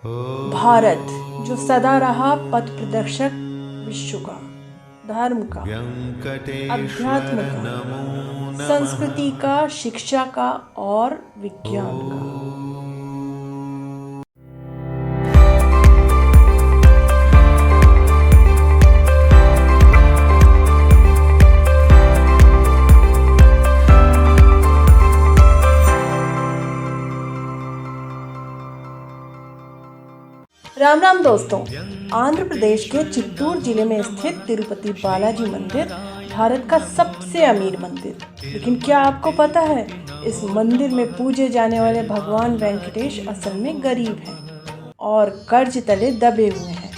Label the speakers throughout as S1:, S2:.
S1: भारत जो सदा रहा पथ प्रदर्शक विश्व का, धर्म का, अध्यात्म का, संस्कृति का, शिक्षा का और विज्ञान का। राम राम दोस्तों, आंध्र प्रदेश के चित्तूर जिले में स्थित तिरुपति बालाजी मंदिर भारत का सबसे अमीर मंदिर। लेकिन क्या आपको पता है, इस मंदिर में पूजे जाने वाले भगवान वेंकटेश असल में गरीब हैं और कर्ज तले दबे हुए हैं।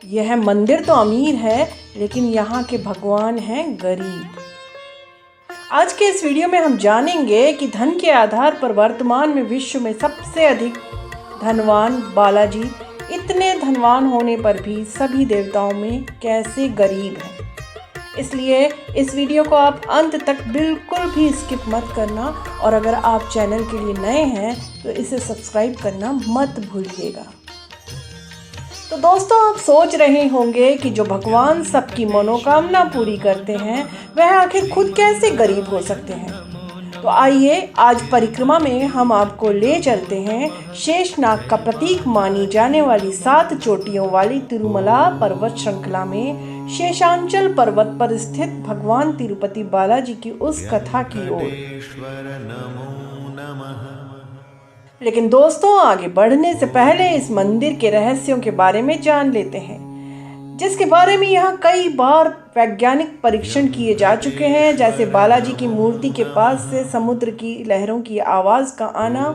S1: यह मंदिर तो अमीर है, लेकिन यहाँ के भगवान हैं गरीब। आज के इस वीडियो में हम जानेंगे कि धन के आधार पर वर्तमान में विश्व में सबसे अधिक धनवान बालाजी इतने धनवान होने पर भी सभी देवताओं में कैसे गरीब हैं। इसलिए इस वीडियो को आप अंत तक बिल्कुल भी स्किप मत करना, और अगर आप चैनल के लिए नए हैं तो इसे सब्सक्राइब करना मत भूलिएगा। तो दोस्तों, आप सोच रहे होंगे कि जो भगवान सबकी मनोकामना पूरी करते हैं वह आखिर खुद कैसे गरीब हो सकते हैं। तो आइए आज परिक्रमा में हम आपको ले चलते हैं शेषनाग का प्रतीक मानी जाने वाली 7 चोटियों वाली तिरुमला पर्वत श्रृंखला में शेषांचल पर्वत पर स्थित भगवान तिरुपति बालाजी की उस कथा की ओर। लेकिन दोस्तों, आगे बढ़ने से पहले इस मंदिर के रहस्यों के बारे में जान लेते हैं, जिसके बारे में यहाँ कई बार वैज्ञानिक परीक्षण किए जा चुके हैं। जैसे बालाजी की मूर्ति के पास से समुद्र की लहरों की आवाज का आना,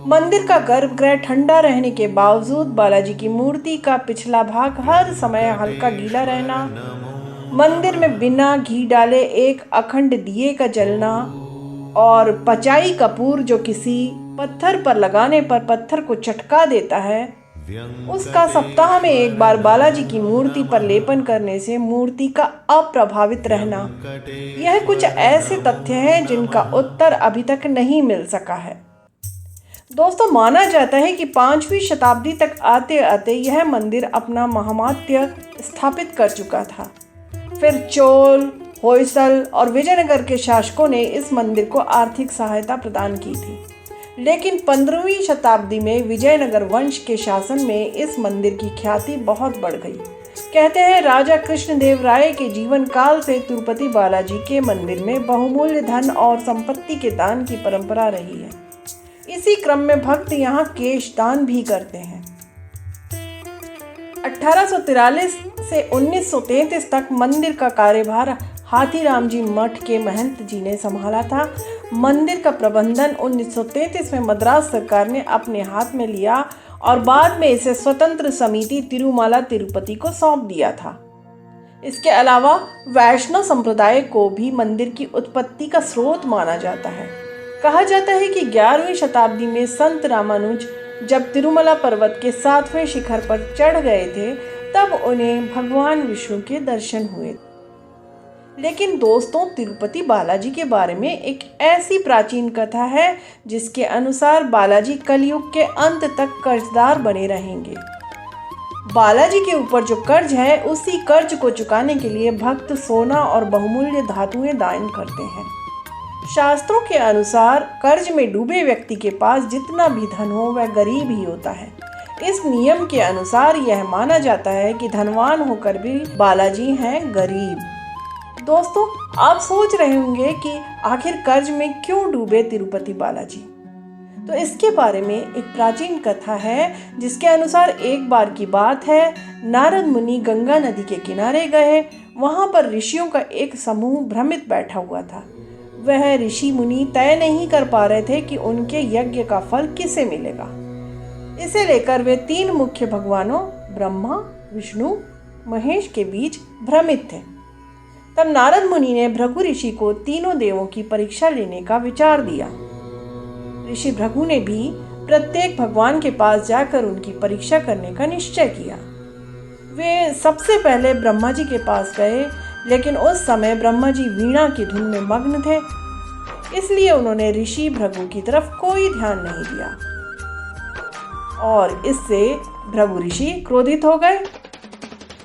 S1: मंदिर का गर्भगृह ठंडा रहने के बावजूद बालाजी की मूर्ति का पिछला भाग हर समय हल्का गीला रहना, मंदिर में बिना घी डाले एक अखंड दिए का जलना, और पचाई कपूर जो किसी पत्थर पर लगाने पर पत्थर को चटका देता है, उसका सप्ताह में एक बार बालाजी की मूर्ति पर लेपन करने से मूर्ति का अप्रभावित रहना, यह कुछ ऐसे तथ्य हैं जिनका उत्तर अभी तक नहीं मिल सका है। दोस्तों, माना जाता है कि 5वीं शताब्दी तक आते आते यह मंदिर अपना महामात्य स्थापित कर चुका था। फिर चोल, होयसल और विजयनगर के शासकों ने इस मंदिर को आर्थिक सहायता प्रदान की थी। लेकिन 15वीं शताब्दी में विजयनगर वंश के शासन में इस मंदिर की ख्याति बहुत बढ़ गई। कहते हैं राजा कृष्णदेव राय के जीवन काल से तिरुपति बालाजी के मंदिर में बहुमूल्य धन और संपत्ति के दान की परंपरा रही है। इसी क्रम में भक्त यहाँ केश दान भी करते हैं। 1843 से 1933 तक मंदिर का कार्यभार हाथीराम जी मठ के महंत जी ने संभाला था। मंदिर का प्रबंधन 1933 में मद्रास सरकार ने अपने हाथ में लिया और बाद में इसे स्वतंत्र समिति तिरुमाला तिरुपति को सौंप दिया था। इसके अलावा वैष्णव संप्रदाय को भी मंदिर की उत्पत्ति का स्रोत माना जाता है। कहा जाता है कि 11वीं शताब्दी में संत रामानुज जब तिरुमला पर्वत के 7वें शिखर पर चढ़ गए थे, तब उन्हें भगवान विष्णु के दर्शन हुए। लेकिन दोस्तों, तिरुपति बालाजी के बारे में एक ऐसी प्राचीन कथा है जिसके अनुसार बालाजी कलयुग के अंत तक कर्जदार बने रहेंगे। बालाजी के ऊपर जो कर्ज है, उसी कर्ज को चुकाने के लिए भक्त सोना और बहुमूल्य धातुएं दान करते हैं। शास्त्रों के अनुसार कर्ज में डूबे व्यक्ति के पास जितना भी धन हो वह गरीब ही होता है। इस नियम के अनुसार यह माना जाता है कि धनवान होकर भी बालाजी हैं गरीब। दोस्तों, आप सोच रहे होंगे कि आखिर कर्ज में क्यों डूबे तिरुपति बालाजी। तो इसके बारे में एक प्राचीन कथा है, जिसके अनुसार एक बार की बात है, नारद मुनि गंगा नदी के किनारे गए। वहां पर ऋषियों का एक समूह भ्रमित बैठा हुआ था। वह ऋषि मुनि तय नहीं कर पा रहे थे कि उनके यज्ञ का फल किसे मिलेगा। इसे लेकर वे 3 मुख्य भगवानों ब्रह्मा, विष्णु, महेश के बीच भ्रमित थे। तब नारद मुनि ने भृगु ऋषि को तीनों देवों की परीक्षा लेने का विचार दिया। ऋषि भृगु ने भी प्रत्येक भगवान के पास जाकर उनकी परीक्षा करने का निश्चय किया। वे सबसे पहले ब्रह्मा जी के पास गए, लेकिन उस समय ब्रह्मा जी वीणा की धुन में मग्न थे, इसलिए उन्होंने ऋषि भृगु की तरफ कोई ध्यान नहीं दिया। और इससे भृगु ऋषि क्रोधित हो गए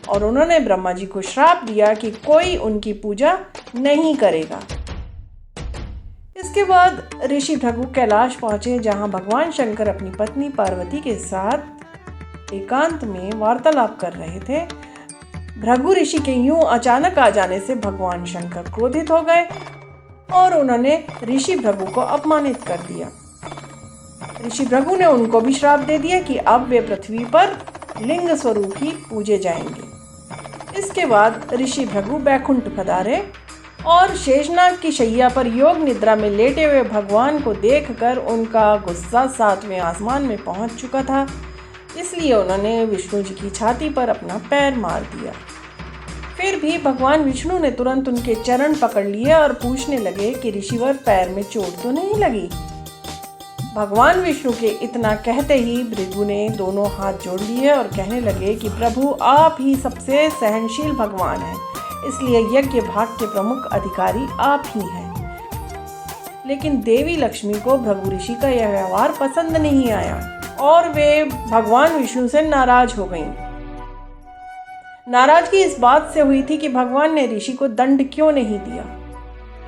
S1: और उन्होंने ब्रह्मा जी को श्राप दिया कि कोई उनकी पूजा नहीं करेगा। इसके बाद ऋषि भृगु कैलाश पहुंचे, जहां भगवान शंकर अपनी पत्नी पार्वती के साथ एकांत में वार्तालाप कर रहे थे। भृगु ऋषि के यूं अचानक आ जाने से भगवान शंकर क्रोधित हो गए और उन्होंने ऋषि भृगु को अपमानित कर दिया। ऋषि भृगु ने उनको भी श्राप दे दिया कि अब वे पृथ्वी पर लिंग स्वरूप ही पूजे जाएंगे। इसके बाद ऋषि भृगु बैकुंठ पधारे और शेषनाग की शैया पर योग निद्रा में लेटे हुए भगवान को देखकर उनका गुस्सा 7वें आसमान में पहुंच चुका था, इसलिए उन्होंने विष्णु जी की छाती पर अपना पैर मार दिया। फिर भी भगवान विष्णु ने तुरंत उनके चरण पकड़ लिए और पूछने लगे कि ऋषिवर पैर में चोट तो नहीं लगी। भगवान विष्णु के इतना कहते ही भृगु ने दोनों हाथ जोड़ लिए और कहने लगे कि प्रभु आप ही सबसे सहनशील भगवान हैं, इसलिए यज्ञ भाग के प्रमुख अधिकारी आप ही हैं। लेकिन देवी लक्ष्मी को भृगु ऋषि का यह व्यवहार पसंद नहीं आया और वे भगवान विष्णु से नाराज हो गईं। नाराजगी इस बात से हुई थी कि भगवान ने ऋषि को दंड क्यों नहीं दिया।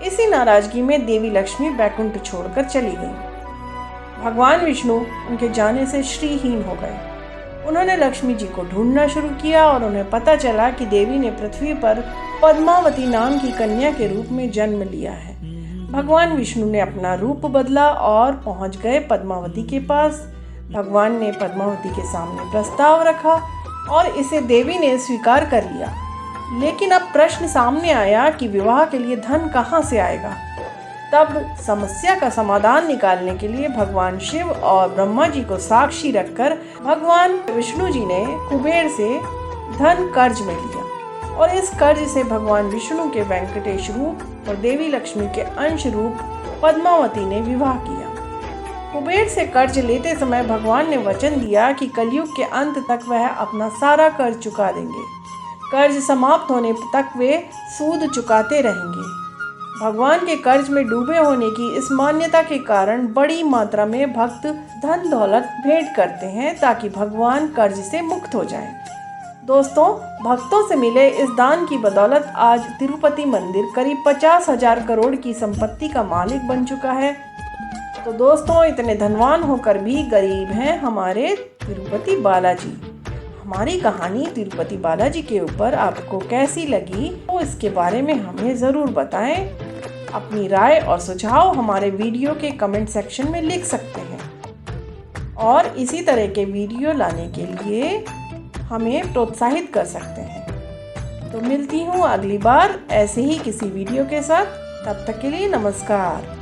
S1: इसी नाराजगी में देवी लक्ष्मी बैकुंठ छोड़कर चली गईं। भगवान विष्णु उनके जाने से श्रीहीन हो गए। उन्होंने लक्ष्मी जी को ढूंढना शुरू किया और उन्हें पता चला कि देवी ने पृथ्वी पर पद्मावती नाम की कन्या के रूप में जन्म लिया है। भगवान विष्णु ने अपना रूप बदला और पहुंच गए पद्मावती के पास। भगवान ने पद्मावती के सामने प्रस्ताव रखा और इसे देवी ने स्वीकार कर लिया। लेकिन अब प्रश्न सामने आया कि विवाह के लिए धन कहाँ से आएगा। तब समस्या का समाधान निकालने के लिए भगवान शिव और ब्रह्मा जी को साक्षी रखकर भगवान विष्णु जी ने कुबेर से धन कर्ज में लिया और इस कर्ज से भगवान विष्णु के वेंकटेश रूप और देवी लक्ष्मी के अंश रूप पद्मावती ने विवाह किया। कुबेर से कर्ज लेते समय भगवान ने वचन दिया कि कलयुग के अंत तक वह अपना सारा कर्ज चुका देंगे। कर्ज समाप्त होने तक वे सूद चुकाते रहेंगे। भगवान के कर्ज में डूबे होने की इस मान्यता के कारण बड़ी मात्रा में भक्त धन दौलत भेंट करते हैं ताकि भगवान कर्ज से मुक्त हो जाएं। दोस्तों, भक्तों से मिले इस दान की बदौलत आज तिरुपति मंदिर करीब 50,000 करोड़ की संपत्ति का मालिक बन चुका है। तो दोस्तों, इतने धनवान होकर भी गरीब हैं हमारे तिरुपति बालाजी। हमारी कहानी तिरुपति बालाजी के ऊपर आपको कैसी लगी तो इसके बारे में हमें ज़रूर बताएं। अपनी राय और सुझाव हमारे वीडियो के कमेंट सेक्शन में लिख सकते हैं और इसी तरह के वीडियो लाने के लिए हमें प्रोत्साहित कर सकते हैं। तो मिलती हूँ अगली बार ऐसे ही किसी वीडियो के साथ। तब तक के लिए नमस्कार।